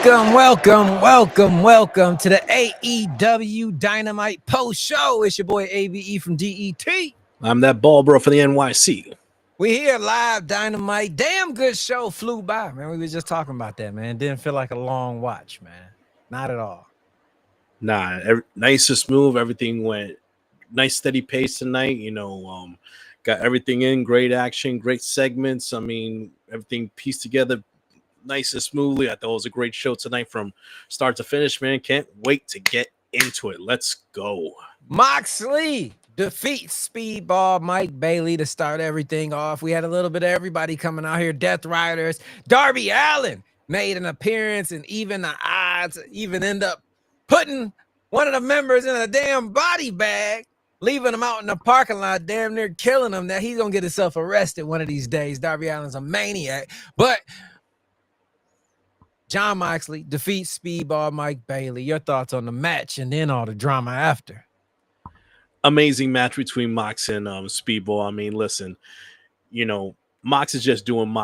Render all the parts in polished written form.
Welcome to the AEW Dynamite post show. It's your boy ABE from DET. I'm that bald bro for the NYC. We here live, Dynamite. Damn good show, flew by, man. We was just talking about that, man. Didn't feel like a long watch, man. Not at all. Nah, nice and smooth. Everything went nice, steady pace tonight. Got everything in. Great action, great segments. I mean, everything pieced together nice and smoothly. I thought it was a great show tonight from start to finish, man. Can't wait to get into it. Let's go. Moxley defeats Speedball Mike Bailey to start everything off. We had a little bit of everybody coming out here. Death Riders. Darby Allin made an appearance, and even the odds even end up putting one of the members in a damn body bag, leaving him out in the parking lot, damn near killing him, that he's going to get himself arrested one of these days. Darby Allin's a maniac. But Jon Moxley defeats Speedball Mike Bailey. Your thoughts on the match and then all the drama after? Amazing match between Mox and Speedball. I mean, listen, Mox is just doing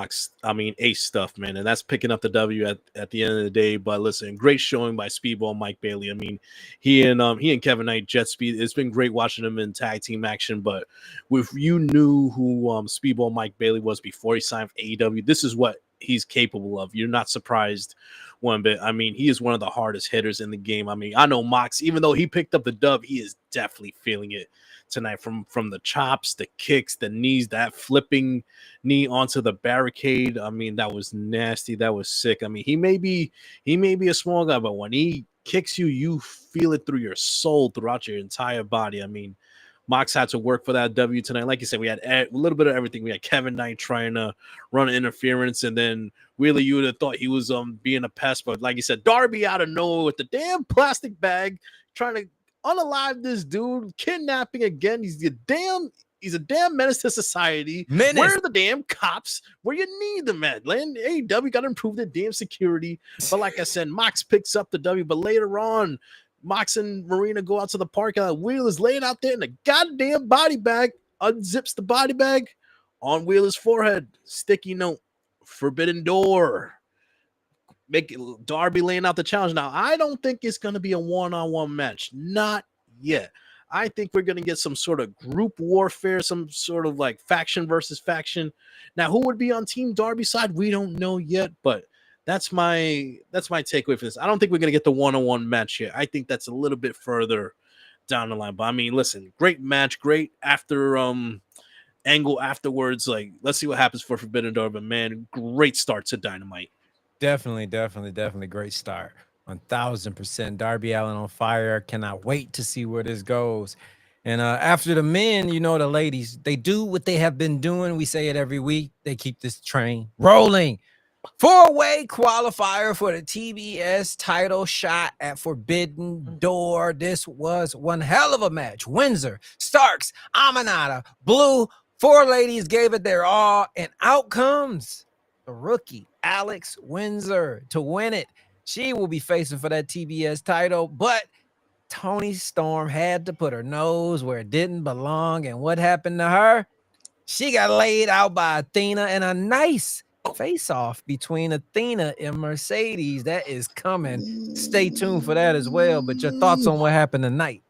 ace stuff, man, and that's picking up the W at the end of the day. But listen, great showing by Speedball Mike Bailey. I mean, he and Kevin Knight, Jet Speed. It's been great watching them in tag team action. But if you knew who Speedball Mike Bailey was before he signed for AEW, this is what he's capable of. You're not surprised one bit. I mean, he is one of the hardest hitters in the game. I mean, I know Mox, even though he picked up the dub, he is definitely feeling it tonight, from the chops, the kicks, the knees, that flipping knee onto the barricade. I mean, that was nasty. That was sick. I mean, he may be a small guy, but when he kicks you, you feel it through your soul, throughout your entire body. I mean, Mox had to work for that W tonight. Like you said, we had a little bit of everything. We had Kevin Knight trying to run interference, and then really you would have thought he was being a pest, but like you said, Darby out of nowhere with the damn plastic bag trying to unalive this dude, kidnapping again. He's a damn menace to society. Where are the damn cops? Where you need them at? AEW got to improve their damn security. But like I said, Mox picks up the W, but later on, Mox and Marina go out to the park. Wheel is laying out there in a goddamn body bag, unzips the body bag on Wheeler's forehead. Sticky note, forbidden door. Make Darby laying out the challenge. Now, I don't think it's going to be a one-on-one match. Not yet. I think we're going to get some sort of group warfare, some sort of like faction versus faction. Now, who would be on Team Darby's side? We don't know yet, but that's my takeaway for this. I don't think we're going to get the one-on-one match yet. I think that's a little bit further down the line. But I mean, listen, great match, great after angle afterwards. Like, let's see what happens for Forbidden Door. But man, great start to Dynamite. Definitely great start. 1000%. Darby Allin on fire. Cannot wait to see where this goes. And after the men, the ladies, they do what they have been doing. We say it every week. They keep this train rolling. 4-way qualifier for the TBS title shot at Forbidden Door. This was one hell of a match. Windsor, Starks, Aminata, Blue, 4 ladies gave it their all, and out comes the rookie, Alex Windsor, to win it. She will be facing for that TBS title, but Toni Storm had to put her nose where it didn't belong, and what happened to her? She got laid out by Athena, and a nice face-off between Athena and Mercedes. That is coming. Stay tuned for that as well. But your thoughts on what happened tonight?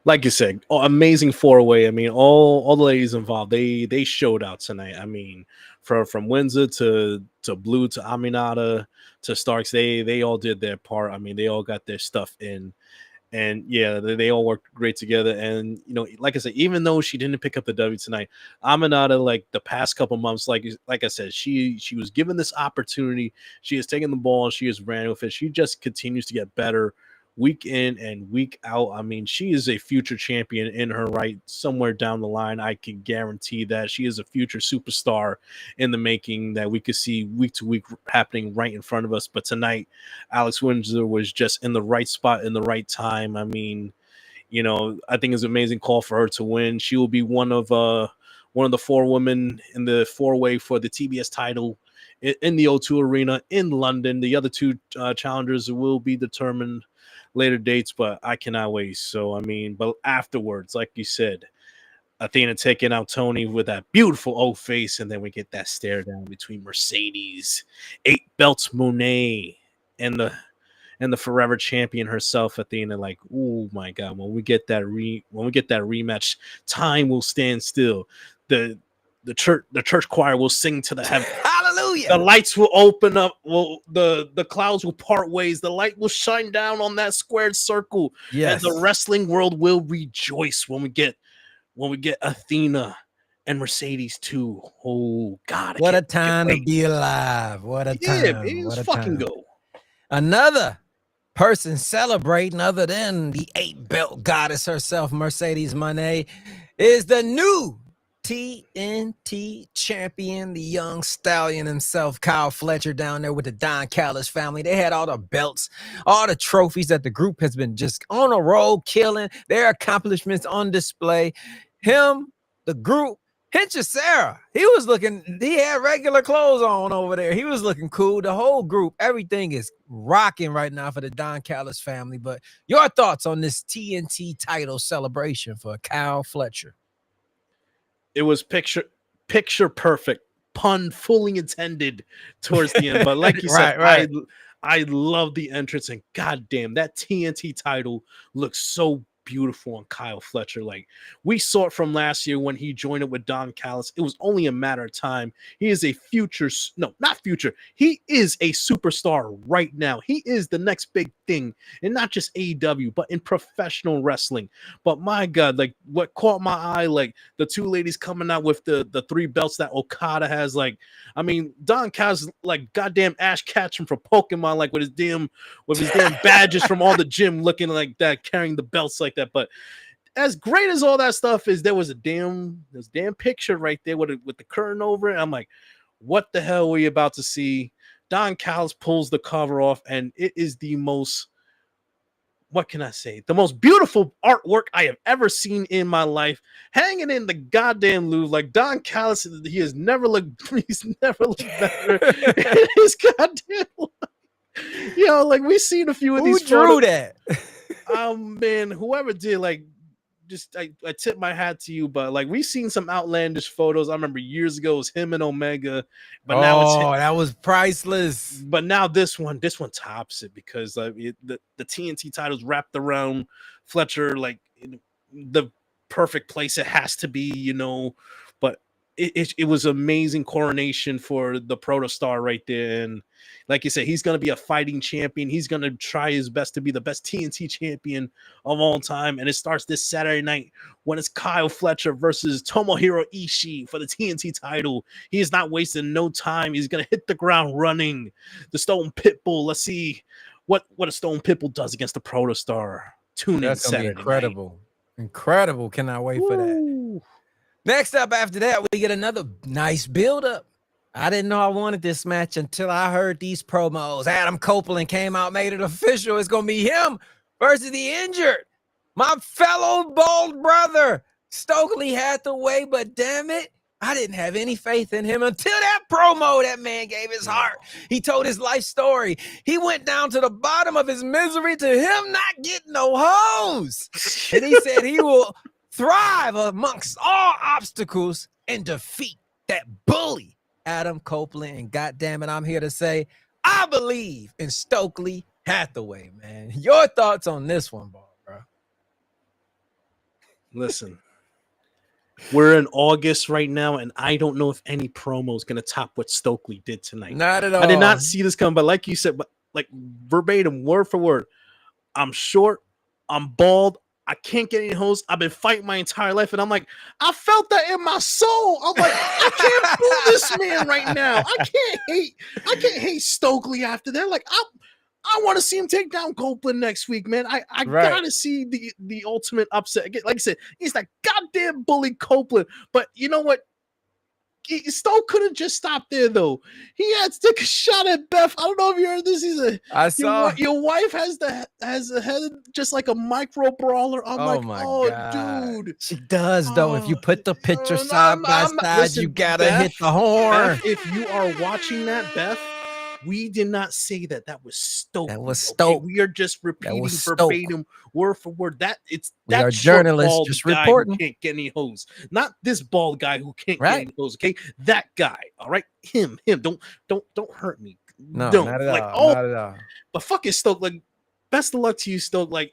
Like you said, amazing 4-way. I mean, all the ladies involved, they showed out tonight. I mean, from Windsor to Blue to Aminata to Starks, they all did their part. I mean, they all got their stuff in. And yeah, they all worked great together. And like I said, even though she didn't pick up the W tonight, Aminata, like the past couple months, like I said, she was given this opportunity. She has taken the ball and she has ran with it. She just continues to get better week in and week out. I mean, she is a future champion in her right. Somewhere down the line, I can guarantee that she is a future superstar in the making that we could see week to week happening right in front of us. But tonight, Alex Windsor was just in the right spot in the right time. I mean, I think it's an amazing call for her to win. She will be one of the 4 women in the 4-way for the TBS title in the O2 Arena in London. The other 2 challengers will be determined later dates, but I cannot wait. So, I mean, but afterwards, like you said, Athena taking out Toni with that beautiful O face, and then we get that stare down between Mercedes, 8 belts Monet, and the forever champion herself, Athena. Like, oh my god, when we get that rematch, time will stand still. The church choir will sing to the heaven. Hallelujah. The lights will open up. Well, the clouds will part ways. The light will shine down on that squared circle. Yes. And the wrestling world will rejoice when we get Athena and Mercedes too. Oh God! What a time to be alive! What a time! Man, what a fucking time. go! Another person celebrating other than the 8-belt goddess herself, Mercedes Moné, is the new TNT champion, the young stallion himself, Kyle Fletcher, down there with the Don Callis family. They had all the belts, all the trophies that the group has been just on a roll, killing their accomplishments on display. Him, the group, Hincha Sarah, he had regular clothes on over there. He was looking cool. The whole group, everything is rocking right now for the Don Callis family. But your thoughts on this TNT title celebration for Kyle Fletcher? It was picture perfect, pun fully intended towards the end. But like you said, right. I love the entrance, and goddamn, that TNT title looks so beautiful on Kyle Fletcher. Like, we saw it from last year when he joined it with Don Callis. It was only a matter of time. He is a he is a superstar right now. He is the next big thing, and not just AEW, but in professional wrestling. But my God, like, what caught my eye, like the two ladies coming out with the 3 belts that Okada has. Like, I mean, Don Callis, like goddamn Ash Ketchum from Pokemon, like with his damn badges from all the gym, looking like that, carrying the belts like that. But as great as all that stuff is, there was a damn picture right there with the curtain over it. I'm like, what the hell were you about to see? Don Callis pulls the cover off, and it is the most, what can I say? The most beautiful artwork I have ever seen in my life, hanging in the goddamn Louvre. Like, Don Callis, he has never looked better in his goddamn life. You know, like, we've seen a few of these. Who drew that? Man, whoever did, like, just I tip my hat to you. But like, we've seen some outlandish photos. I remember years ago it was him and Omega, but now it's him. That was priceless. But now this one tops it, because the TNT title's wrapped around Fletcher, like, in the perfect place it has to be, you know. But it was amazing coronation for the protostar right there. And like you said, he's going to be a fighting champion. He's going to try his best to be the best TNT champion of all time. And it starts this Saturday night when it's Kyle Fletcher versus Tomohiro Ishii for the TNT title. He is not wasting no time. He's going to hit the ground running. The Stone Pitbull. Let's see what a Stone Pitbull does against the protostar. Tune in Saturday night. Incredible. Incredible. Cannot wait for that. Next up after that, we get another nice build-up. I didn't know I wanted this match until I heard these promos. Adam Copeland came out, made it official. It's going to be him versus the injured, my fellow bald brother, Stokely Hathaway. But damn it, I didn't have any faith in him until that promo. That man gave his heart. He told his life story. He went down to the bottom of his misery to him not getting no hoes. And he said he will thrive amongst all obstacles and defeat that bully, Adam Copeland. And goddamn it, I'm here to say I believe in Stokely Hathaway, man. Your thoughts on this one, bro? Listen, we're in August right now, and I don't know if any promo is going to top what Stokely did tonight. Not at all. I did not see this coming, but like you said, but like verbatim, word for word, I'm short, I'm bald, I can't get any hoes. I've been fighting my entire life, and I'm like, I felt that in my soul. I'm like, I can't boo this man right now. I can't hate Stokely after that. Like, I want to see him take down Copeland next week, man. I gotta see the ultimate upset. Like I said, he's that goddamn bully Copeland. But you know what? Stoke could have just stopped there, though. He had to take a shot at Beth. I don't know if you heard this. I saw your wife has a head just like a micro brawler. I'm God. Dude, she does though. If you put the picture side by side, listen, you gotta Beth, hit the horn. Beth, if you are watching that, Beth, we did not say that. That was Stoke. That was Stoke. Okay? We are just repeating verbatim, word for word. We are journalists just reporting. Who can't get any hose. Not this bald guy who can't get any hose. Okay, that guy. All right, him. Don't hurt me. No, No, not at like, all. oh, Not at all. but fucking Stoke, like, best of luck to you, Stoke. Like,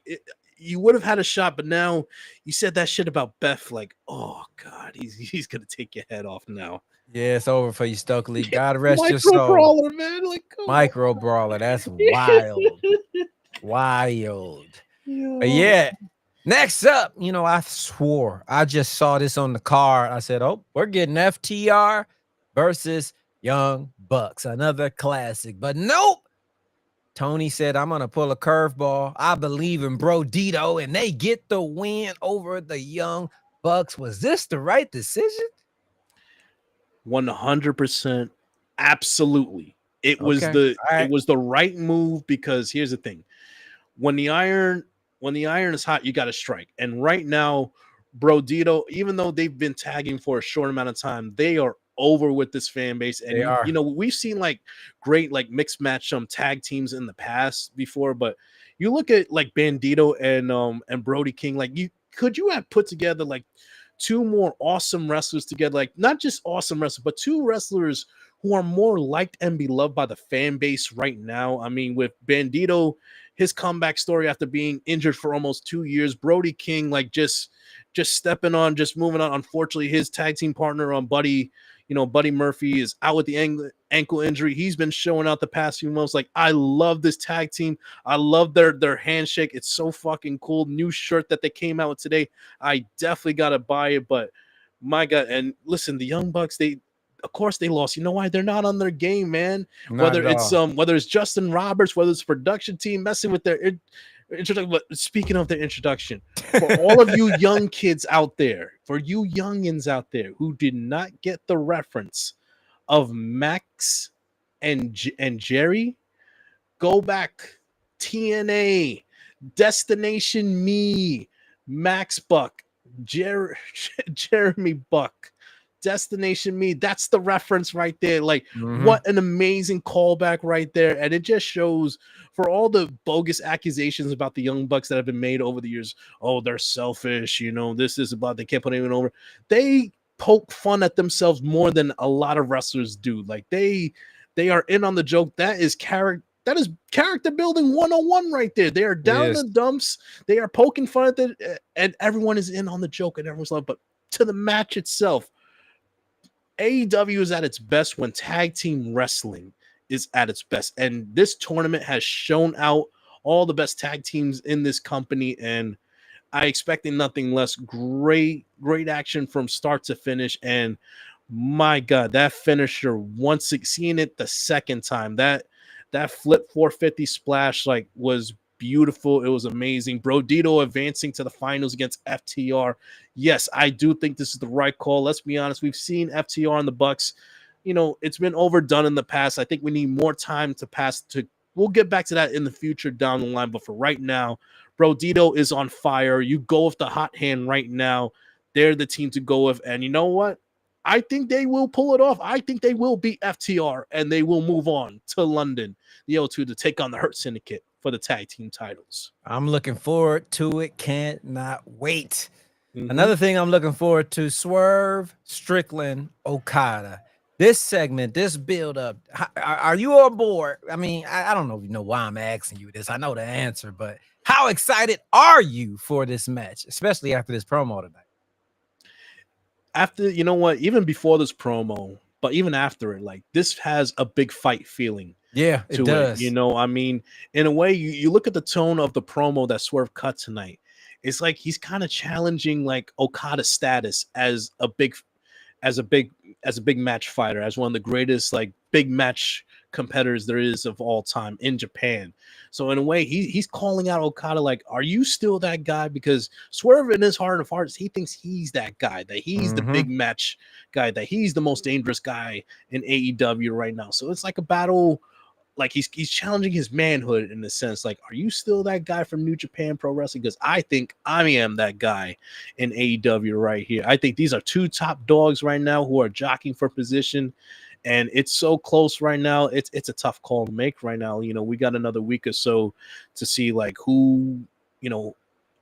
you would have had a shot, but now you said that shit about Beth. Like, oh god, he's gonna take your head off now. Yeah, it's over for you, Stokely. God rest your Micro soul. brawler, man. Like, come Micro brawler. That's wild. Wild. But Yo. yeah. Next up, I swore I just saw this on the card. I said, oh, we're getting FTR versus Young Bucks. Another classic. But nope. Tony said, I'm going to pull a curveball. I believe in Bro Dito, and they get the win over the Young Bucks. Was this the right decision? 100%, absolutely. It was Okay. All right. it was the right move, because here's the thing: when the iron is hot, you got to strike. And right now, Brodito, even though they've been tagging for a short amount of time, they are over with this fan base. They And are. we've seen like great like mixed match tag teams in the past before, but you look at like Bandito and Brody King, like could you have put together like two more awesome wrestlers together, like not just awesome wrestlers, but two wrestlers who are more liked and beloved by the fan base right now. I mean, with Bandito, his comeback story after being injured for almost 2 years, Brody King, like just stepping on, just moving on. Unfortunately, his tag team partner on Buddy Murphy is out with the ankle injury. He's been showing out the past few months. Like, I love this tag team. I love their handshake. It's so fucking cool. New shirt that they came out with today. I definitely gotta buy it. But my God, and listen, the Young Bucks, of course they lost. You know why? They're not on their game, man. Not at all. Whether it's Justin Roberts, whether it's production team messing with their introduction. But speaking of their introduction, for all of you young kids out there, for you youngins out there who did not get the reference of Max and Jerry, go back. TNA, Destination Me, Max Buck, Jeremy Buck. Destination Me, that's the reference right there. Like, what an amazing callback right there. And it just shows, for all the bogus accusations about the Young Bucks that have been made over the years, oh, they're selfish, this is about, they can't put anyone over. They poke fun at themselves more than a lot of wrestlers do. Like, they are in on the joke. That is character building 101 right there. They are down in the dumps. They are poking fun at it, and everyone is in on the joke, and everyone's like, but to the match itself, AEW is at its best when tag team wrestling is at its best. And this tournament has shown out all the best tag teams in this company. And I expected nothing less. Great action from start to finish. And my God, that finisher, once seeing it the second time, that flip 450 splash was beautiful. It was amazing. Brodito advancing to the finals against FTR. Yes, I do think this is the right call. Let's be honest. We've seen FTR and the Bucks. It's been overdone in the past. I think we need more time to pass to. We'll get back to that in the future down the line. But for right now, Brodito is on fire. You go with the hot hand right now. They're the team to go with. And you know what? I think they will pull it off. I think they will beat FTR and they will move on to London, the O2, to take on the Hurt Syndicate for the tag team titles. I'm looking forward to it. Cannot wait. Another thing I'm looking forward to, Swerve Strickland Okada. This segment, this build up, are you on board? I mean, I don't know if you know why I'm asking you this. I know the answer, but how excited are you for this match, especially after this promo tonight? After, you know what, even before this promo, but even after it, this has a big fight feeling. Yeah, it does. I mean, in a way, you look at the tone of the promo that Swerve cut tonight. It's like he's kind of challenging Okada's status as a big match fighter, as one of the greatest big match competitors there is of all time in Japan. So in a way, he's calling out Okada are you still that guy? Because Swerve, in his heart of hearts, he thinks he's that guy, that he's the big match guy, that he's the most dangerous guy in AEW right now. So it's like a battle. He's challenging his manhood in a sense. Are you still that guy from New Japan Pro Wrestling? Because I think I am that guy in AEW right here. I think these are two top dogs right now who are jockeying for position, and it's so close right now. It's a tough call to make right now. We got another week or so to see who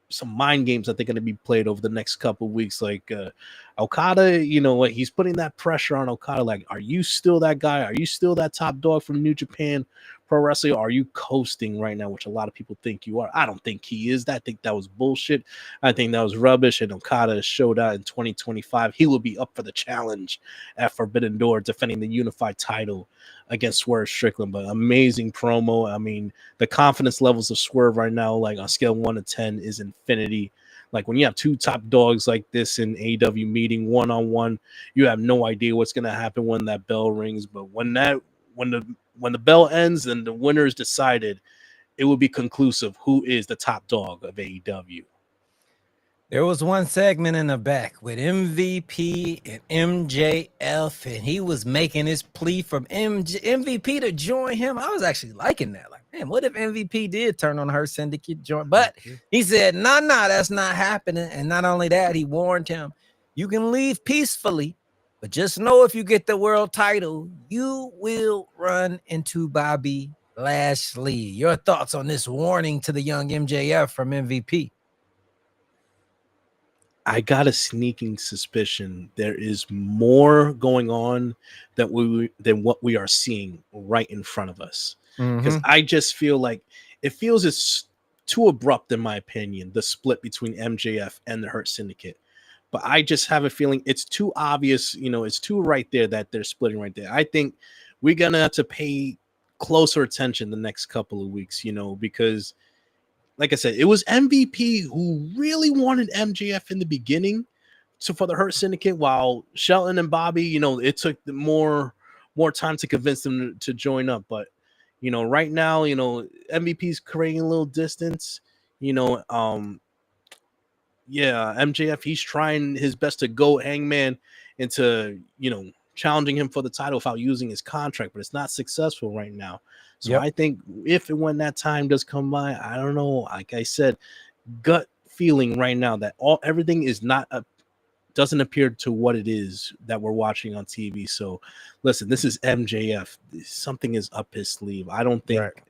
some mind games that they're going to be played over the next couple of weeks. Like Okada, you know what, he's putting that pressure on Okada. Like, are you still that guy? Are you still that top dog from New Japan Pro Wrestling? Or are you coasting right now, which a lot of people think you are? I don't think he is that. I think that was bullshit. I think that was rubbish. And Okada showed out in 2025. He will be up for the challenge at Forbidden Door, defending the unified title against Swerve Strickland. But amazing promo. I mean, the confidence levels of Swerve right now, like on scale 1 to 10, is infinity. Like, when you have two top dogs like this in AEW meeting one-on-one, you have no idea what's going to happen when that bell rings. But when the bell ends and the winner is decided, it will be conclusive who is the top dog of AEW. There was one segment in the back with MVP and MJF, and he was making his plea from MVP to join him. I was actually liking that. Like, man, what if MVP did turn on her syndicate joint? But he said, nah, that's not happening. And not only that, he warned him, you can leave peacefully, but just know if you get the world title, you will run into Bobby Lashley. Your thoughts on this warning to the young MJF from MVP? I got a sneaking suspicion there is more going on than what we are seeing right in front of us. Because I just feel like it feels it's too abrupt, in my opinion, the split between MJF and the Hurt Syndicate. But I just have a feeling it's too obvious, you know, it's too right there that they're splitting right there. I think we're gonna have to pay closer attention the next couple of weeks, you know, because like I said, it was MVP who really wanted MJF in the beginning for the Hurt Syndicate, while Shelton and Bobby, you know, it took more time to convince them to join up. But, you know, right now, you know, MVP's creating a little distance, you know. MJF, he's trying his best to go Hangman into, you know, challenging him for the title without using his contract, but it's not successful right now. So I think if and when that time does come by, I don't know. Like I said, gut feeling right now that everything is not doesn't appear to what it is that we're watching on TV. So listen, this is MJF. Something is up his sleeve. I don't think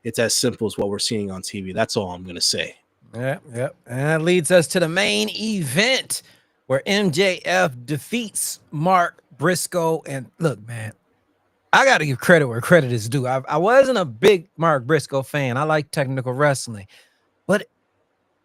it's as simple as what we're seeing on TV. That's all I'm gonna say. Yep. And that leads us to the main event where MJF defeats Mark Briscoe. And look, man, I got to give credit where credit is due. I wasn't a big Mark Briscoe fan. I like technical wrestling, but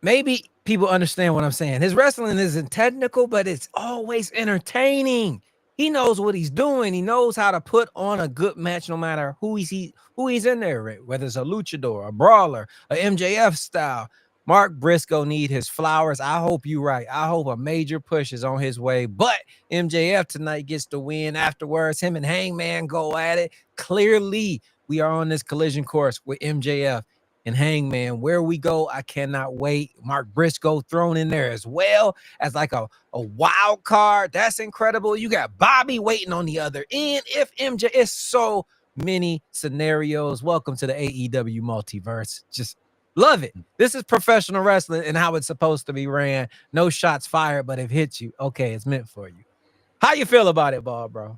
maybe people understand what I'm saying. His wrestling isn't technical, but it's always entertaining. He knows what he's doing. He knows how to put on a good match, no matter who he's in there with, whether it's a luchador, a brawler, a MJF style. Mark Briscoe need his flowers. I hope you're right. I hope a major push is on his way. But MJF tonight gets the win. Afterwards, him and Hangman go at it. Clearly, we are on this collision course with MJF and Hangman. Where we go, I cannot wait. Mark Briscoe thrown in there as well as like a wild card. That's incredible. You got Bobby waiting on the other end. If MJ, it's so many scenarios. Welcome to the AEW multiverse. Just love it. This is professional wrestling and how it's supposed to be ran. No shots fired, but if it hits you, okay, it's meant for you. How you feel about it, Bald Bro?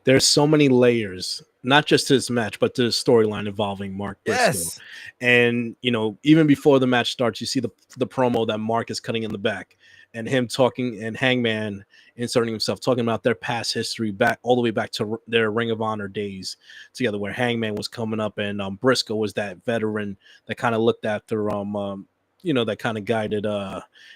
There's so many layers, not just to this match, but to the storyline involving Mark Briscoe. Yes. And, you know, even before the match starts, you see the promo that Mark is cutting in the back and him talking, and Hangman inserting himself, talking about their past history back all the way back to their Ring of Honor days together, where Hangman was coming up and Briscoe was that veteran that kind of looked after you know, that kind of guided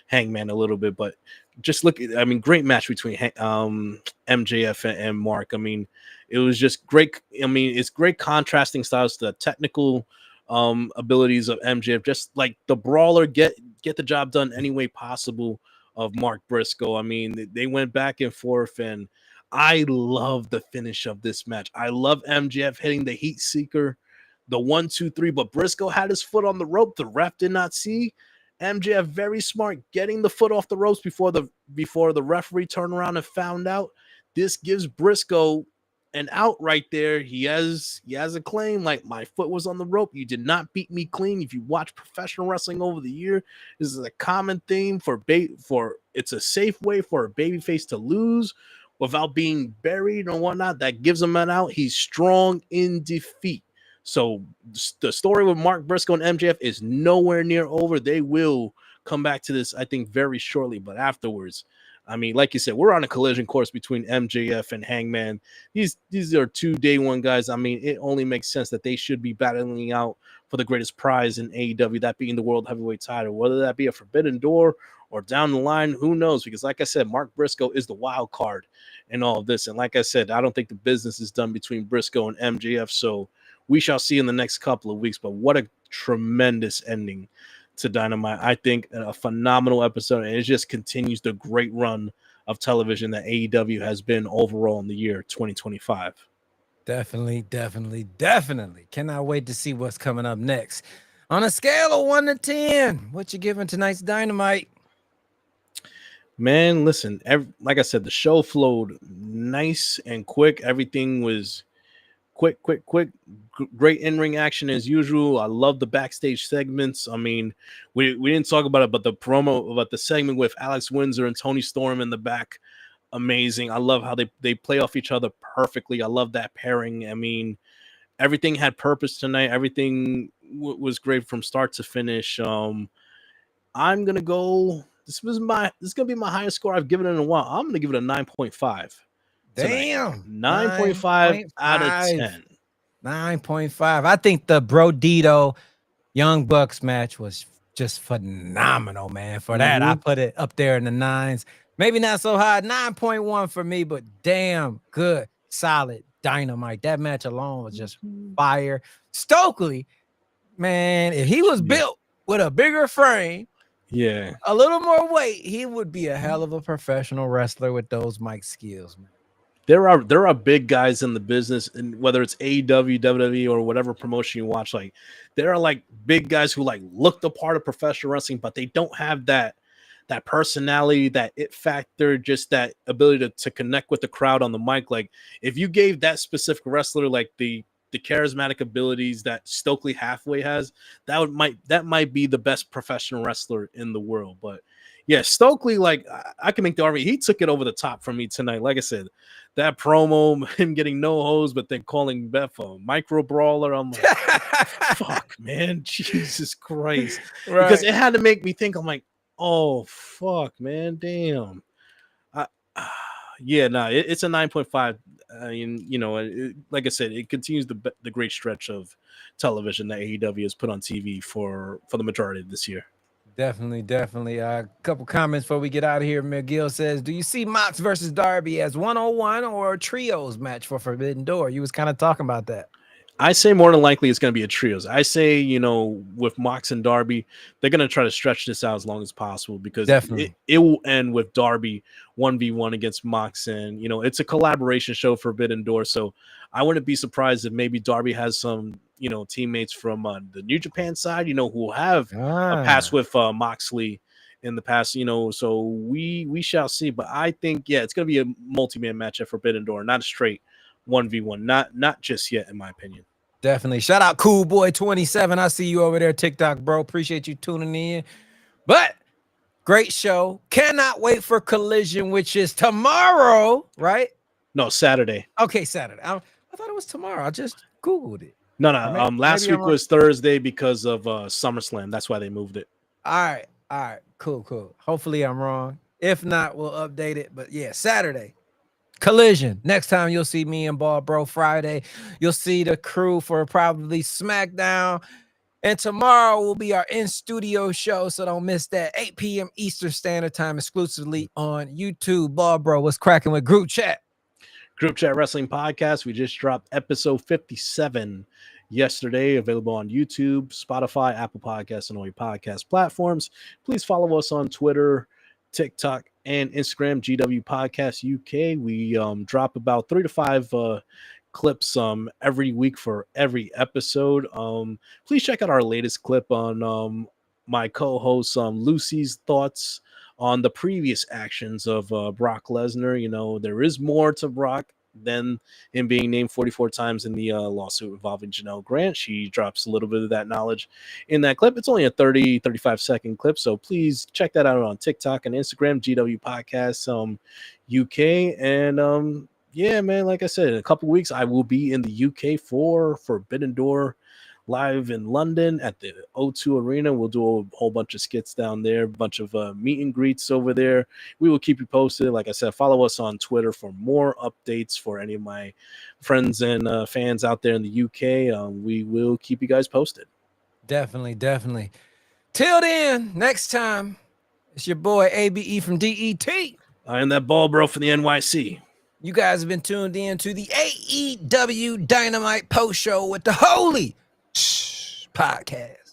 Hangman a little bit. But just look, I mean, great match between MJF and Mark. I mean, it was just great. I mean, it's great contrasting styles, the technical abilities of MJF, just like the brawler, get the job done any way possible of Mark Briscoe. I mean, they went back and forth, and I love the finish of this match. I love MJF hitting the heat seeker, the 1, 2, 3, but Briscoe had his foot on the rope. The ref did not see. MJF very smart, getting the foot off the ropes before the referee turned around and found out. This gives Briscoe an out right there. He has a claim, like, my foot was on the rope. You did not beat me clean. If you watch professional wrestling over the year, this is a common theme for it's a safe way for a babyface to lose without being buried or whatnot. That gives him an out. He's strong in defeat. So the story with Mark Briscoe and MJF is nowhere near over. They will come back to this, I think, very shortly. But afterwards, I mean, like you said, we're on a collision course between MJF and Hangman. These are 2 day one guys. I mean, it only makes sense that they should be battling out for the greatest prize in AEW, that being the World Heavyweight title, whether that be a Forbidden Door or down the line, who knows? Because like I said, Mark Briscoe is the wild card in all of this. And like I said, I don't think the business is done between Briscoe and MJF. So we shall see in the next couple of weeks. But what a tremendous ending to Dynamite. I think a phenomenal episode, and it just continues the great run of television that AEW has been overall in the year 2025. Definitely. Cannot wait to see what's coming up next. On a scale of 1 to 10, what you giving tonight's Dynamite? Man, listen, like I said, the show flowed nice and quick. Everything was quick. Great in-ring action as usual. I love the backstage segments. I mean, we didn't talk about it, but the segment with Alex Windsor and Tony Storm in the back, amazing. I love how they play off each other perfectly. I love that pairing. I mean, everything had purpose tonight. Everything was great from start to finish. I'm gonna go. This is gonna be my highest score I've given it in a while. I'm gonna give it a 9.5. Damn. 9.5 out of 10. 9.5. I think the Brodito Young Bucks match was just phenomenal, man. For that, I put it up there in the 9s. Maybe not so high, 9.1 for me, but damn good, solid Dynamite. That match alone was just fire. Stokely, man, if he was built with a bigger frame, a little more weight, he would be a hell of a professional wrestler with those mic skills, man. There are big guys in the business, and whether it's AEW, WWE, or whatever promotion you watch, like there are like big guys who like look the part of professional wrestling, but they don't have that personality, that it factor, just that ability to connect with the crowd on the mic. Like if you gave that specific wrestler like the charismatic abilities that Stokely Halfway has, that might be the best professional wrestler in the world. But yeah, Stokely, like I can make the argument, he took it over the top for me tonight. Like I said, that promo, him getting no hose, but then calling Beth a micro brawler, I'm like, fuck, man, Jesus Christ. Right. Because it had to make me think, I'm like, oh, fuck, man, damn. It's a 9.5. Like I said, it continues the great stretch of television that AEW has put on TV for the majority of this year. Definitely. A couple comments before we get out of here. McGill says, do you see Mox versus Darby as 101 or a trios match for Forbidden Door? You was kind of talking about that. I say more than likely it's going to be a trios. I say, with Mox and Darby, they're going to try to stretch this out as long as possible, because it will end with Darby 1v1 against Mox. And, it's a collaboration show for Forbidden Door. So I wouldn't be surprised if maybe Darby has some, teammates from the New Japan side, who have a past with Moxley in the past, so we shall see. But I think, it's going to be a multi-man match at Forbidden Door, not a straight 1v1, not just yet, in my opinion. Definitely. Shout out Cool Boy 27. I see you over there, TikTok, bro. Appreciate you tuning in. But great show. Cannot wait for Collision, which is tomorrow, right? No, Saturday. Okay, Saturday. I thought it was tomorrow. I just Googled it. No. Last week was Thursday because of SummerSlam. That's why they moved it. All right. Cool. Hopefully I'm wrong. If not, we'll update it. But yeah, Saturday. Collision. Next time you'll see me and Bald Bro. Friday, you'll see the crew for probably SmackDown. And tomorrow will be our in-studio show, so don't miss that. 8 p.m. Eastern Standard Time, exclusively on YouTube. Bald Bro, what's cracking with Group Chat? Group Chat Wrestling Podcast. We just dropped episode 57 yesterday, available on YouTube, Spotify, Apple Podcasts, and all your podcast platforms. Please follow us on Twitter, TikTok, and Instagram, GW Podcast UK. We drop about 3 to 5 clips every week for every episode. Please check out our latest clip on my co-host Lucy's thoughts on the previous actions of Brock Lesnar. There is more to Brock than him being named 44 times in the lawsuit involving Janelle Grant. She drops a little bit of that knowledge in that clip. It's only a 35 second clip, so please check that out on TikTok and Instagram, GW Podcast UK. And man, like I said, in a couple weeks I will be in the UK for Forbidden Door live in London at the O2 Arena. We'll do a whole bunch of skits down there, a bunch of meet and greets over there. We will keep you posted. Like I said, follow us on Twitter for more updates for any of my friends and fans out there in the UK. We will keep you guys posted. Definitely, definitely. Till then, next time, it's your boy ABE from DET. I am that bald bro from the NYC. You guys have been tuned in to the AEW Dynamite post show with the Holy Shhh Podcast.